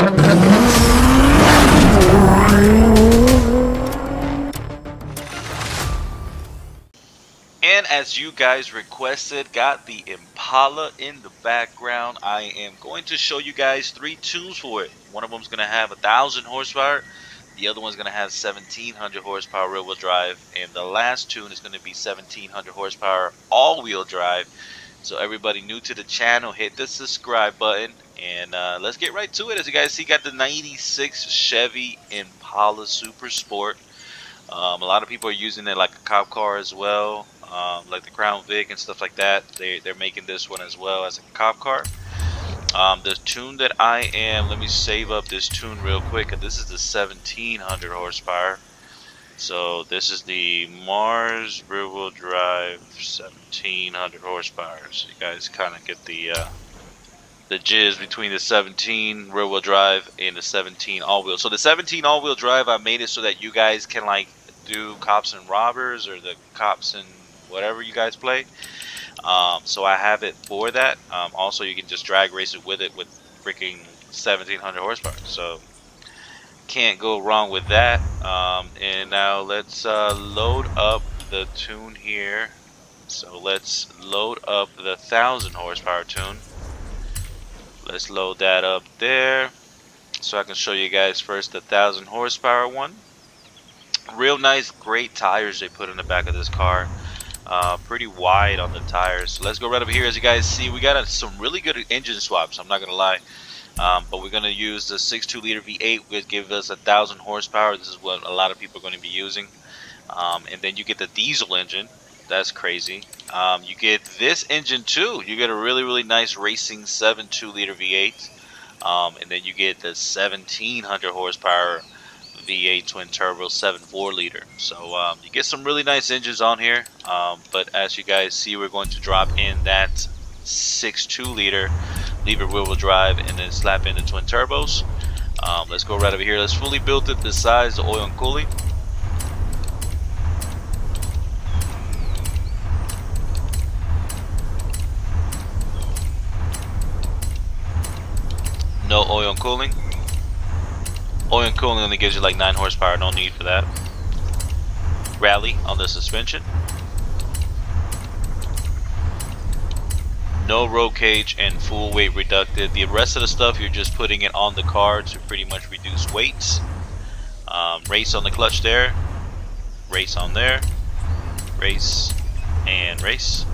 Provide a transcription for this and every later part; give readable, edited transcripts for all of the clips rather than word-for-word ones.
And as you guys requested, got the Impala in the background. I am going to show you guys 3 tunes for it. One of them is going to have 1,000 horsepower. The other one's going to have 1,700 horsepower rear-wheel drive. And the last tune is going to be 1,700 horsepower all-wheel drive. So everybody new to the channel, hit the subscribe button. And let's get right to it. As you guys see, got the 96 Chevy Impala Super Sport. A lot of people are using it like a cop car as well, like the Crown Vic and stuff like that. They're making this one as well as a cop car. The tune that I am, let me save up this tune real quick. This is the 1,700 horsepower. So this is the Mars rear-wheel drive 1,700 horsepower. So you guys kind of get the jizz between the 17 rear-wheel drive and the 17 all-wheel. So the 17 all-wheel drive, I made it so that you guys can like do cops and robbers or the cops and whatever you guys play. So I have it for that. Also, you can just drag race it with freaking 1,700 horsepower. So can't go wrong with that. And now let's load up the tune here. So let's load up the 1,000 horsepower tune. Let's load that up there so I can show you guys first the 1,000 horsepower one. Real nice, great tires they put in the back of this car. Pretty wide on the tires. So let's go right over here. As you guys see, we got some really good engine swaps, I'm not gonna lie. But we're gonna use the 6.2 liter V8, which gives us 1,000 horsepower. This is what a lot of people are going to be using. And then you get the diesel engine. That's crazy. You get this engine too. You get a really nice racing 7.2 liter V8. And then you get the 1,700 horsepower V8 twin turbo 7.4 liter. So you get some really nice engines on here. But as you guys see, we're going to drop in that 6.2 liter, leave it rear-wheel drive, and then slap in the twin turbos. Let's go right over here. Let's fully build it this size, the oil and cooling. No oil and cooling. Oil and cooling only gives you like 9 horsepower. No need for that. Rally on the suspension. No roll cage and full weight reducted. The rest of the stuff you're just putting it on the car to pretty much reduce weights. Race on the clutch there. Race on there. Race and race.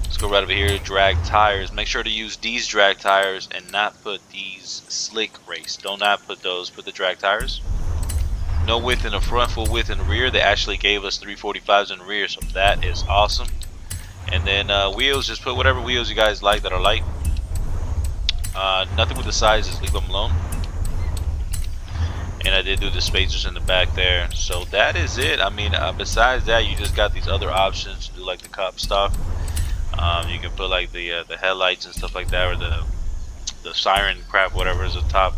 Let's go right over here. Drag tires. Make sure to use these drag tires and not put these slick race. Do not put those. Put the drag tires. No width in the front, full width in the rear. They actually gave us 345s in the rear, so that is awesome. And then wheels, just put whatever wheels you guys like that are light. Nothing with the sizes, leave them alone. And I did do the spacers in the back there. So that is it. I mean, besides that, you just got these other options to do like the cop stuff. You can put like the headlights and stuff like that, or the siren crap, whatever is at the top.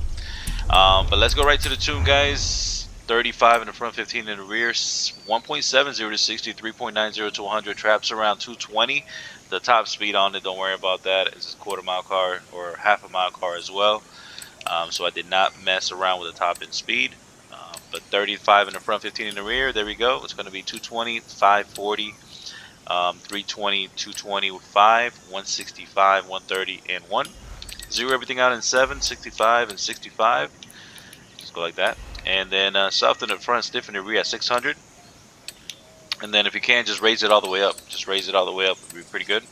But let's go right to the tune, guys. 35 in the front, 15 in the rear, 1.70 to 60, 3.90 to 100, traps around 220. The top speed on it, don't worry about that. It's a quarter-mile car or half-a-mile car as well. So I did not mess around with the top end speed. But 35 in the front, 15 in the rear, there we go. It's going to be 220, 540, 320, 220, 5, 165, 130, and 1. Zero everything out in 7, 65, and 65. Just go like that. And then soft in the front, stiff in the rear at 600. And then if you can, just raise it all the way up. Just raise it all the way up. It'll be pretty good.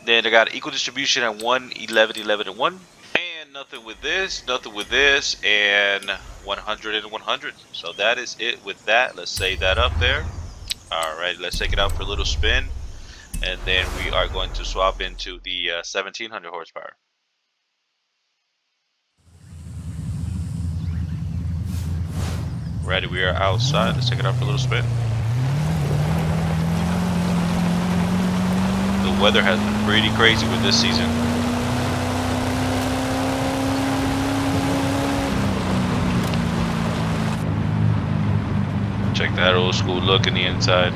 Then I got equal distribution at 1, 11, 11, and 1. And nothing with this, and 100 and 100. So that is it with that. Let's save that up there. Alright, let's take it out for a little spin. And then we are going to swap into the 1,700 horsepower. Ready, we are outside. Let's take it out for a little spin. The weather has been pretty crazy with this season. Check that old school look in the inside.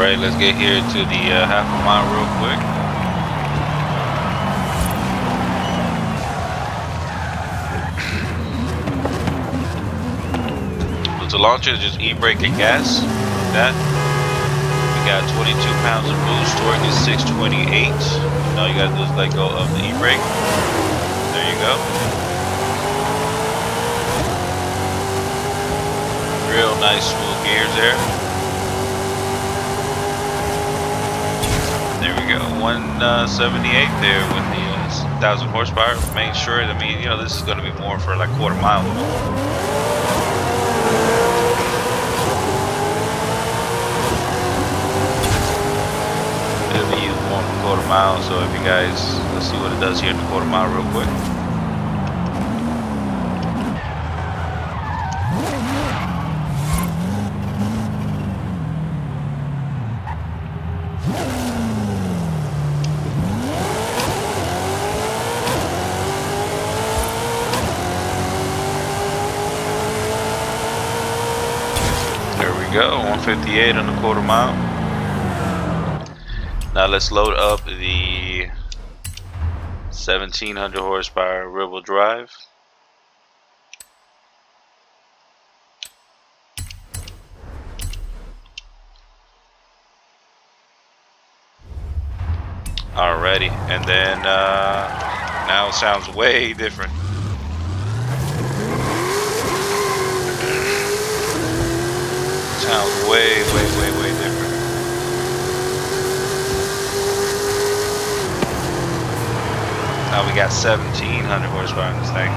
Alright, let's get here to the half a mile real quick. So to launch it, just e-brake and gas, like that. We got 22 pounds of boost, torque is 628. All you gotta do is let go of the e-brake. There you go. Real nice smooth gears there. There we go, 178 there with the 1,000 horsepower. Make sure, I mean, you know, this is going to be more for like quarter mile. It'll be used more for quarter mile, so if you guys, let's see what it does here in the quarter mile real quick. Go 158 on the quarter mile. Now let's load up the 1700 horsepower rear wheel drive. Alrighty, and then now it sounds way different. Sounds way different. Now we got 1700 horsepower in this thing.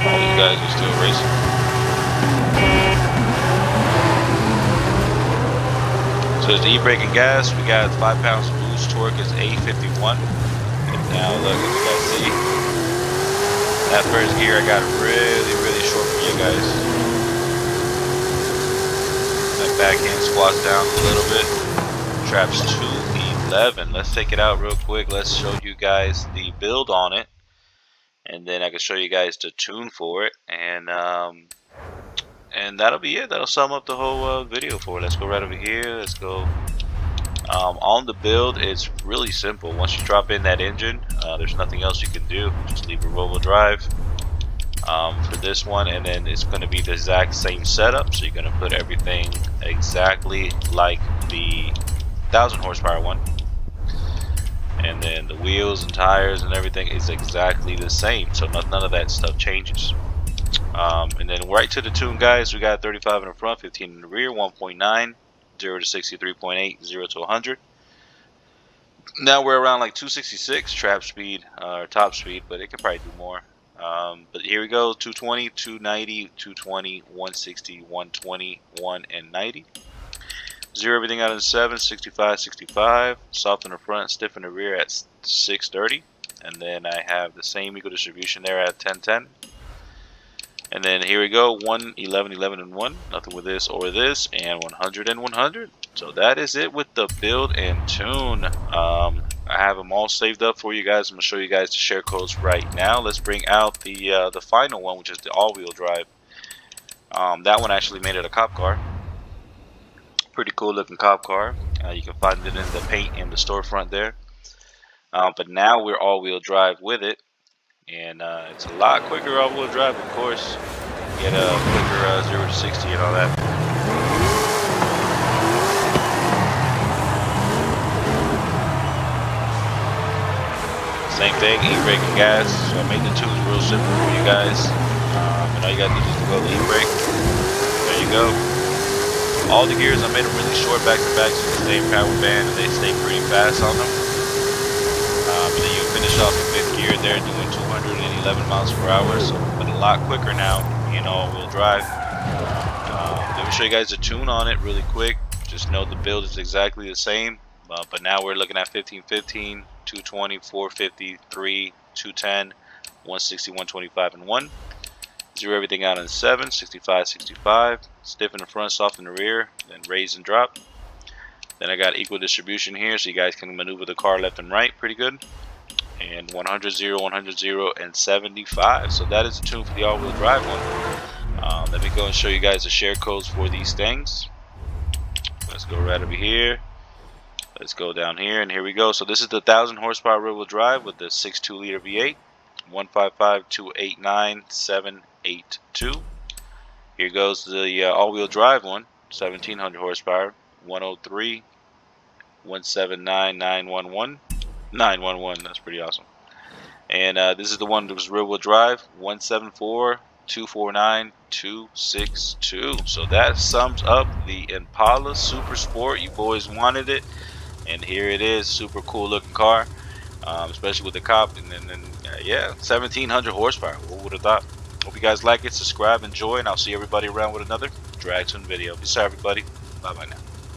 All these guys are still racing. So it's the e-brake and gas. We got 5 pounds of boost, torque is 851. And now look, as you guys see, that first gear I got really short for you guys. That back end squats down a little bit. Traps 211. Let's take it out real quick. Let's show you guys the build on it, and then I can show you guys the tune for it, and that'll be it. That'll sum up the whole video for it. Let's go right over here. Let's go on the build. It's really simple. Once you drop in that engine, there's nothing else you can do. Just leave a rear-wheel drive for this one, and then it's going to be the exact same setup. So you're going to put everything exactly like the 1,000 horsepower one, and then the wheels and tires and everything is exactly the same. So none of that stuff changes. And then right to the tune, guys, we got 35 in the front, 15 in the rear, 1.9, 0 to 63.8, 0 to 100. Now we're around like 266 trap speed, or top speed, but it could probably do more. But here we go, 220, 290, 220, 160, 120, 1 and 90. Zero everything out in 7, 65, 65. Soft in the front, stiff in the rear at 630. And then I have the same equal distribution there at 1010. And then here we go, 1, 11, 11, and 1. Nothing with this or this, and 100 and 100. So that is it with the build and tune. I have them all saved up for you guys. I'm going to show you guys the share codes right now. Let's bring out the final one, which is the all-wheel drive. That one actually made it a cop car. Pretty cool looking cop car. You can find it in the paint in the storefront there. But now we're all-wheel drive with it. And it's a lot quicker all-wheel drive, of course. Get a quicker 0 to 60 and all that. Same thing, e-brake and gas. So I made the tunes real simple for you guys. And all you gotta do is just go to e-brake. There you go. All the gears, I made them really short back to back so they stay in power band and they stay pretty fast on them. And then you finish off in 5th gear there doing 211 miles per hour, so but a lot quicker now, all-wheel drive. Let me show you guys the tune on it really quick. Just know the build is exactly the same, but now we're looking at 1515, 220, 450, 3, 210, 160, 125, and 1. Zero everything out in 7, 65, 65. Stiff in the front, soft in the rear, then raise and drop. Then I got equal distribution here, so you guys can maneuver the car left and right pretty good. and 100, 0, 100, 0, and 75. So that is the tune for the all-wheel drive one. Let me go and show you guys the share codes for these things. Let's go right over here. Let's go down here, and here we go. So this is the 1,000 horsepower rear-wheel drive with the 6.2 liter V8, 155289782. Here goes the all-wheel drive one, 1,700 horsepower, 103179911. That's pretty awesome. And this is the one that was rear-wheel drive, 174249262. So that sums up the Impala Super Sport. You boys wanted it, and here it is. Super cool looking car, especially with the cop. And then yeah, 1,700 horsepower. What would have thought? Hope you guys like it. Subscribe, enjoy, and I'll see everybody around with another Drag Tune video. Peace out, everybody. Bye bye now.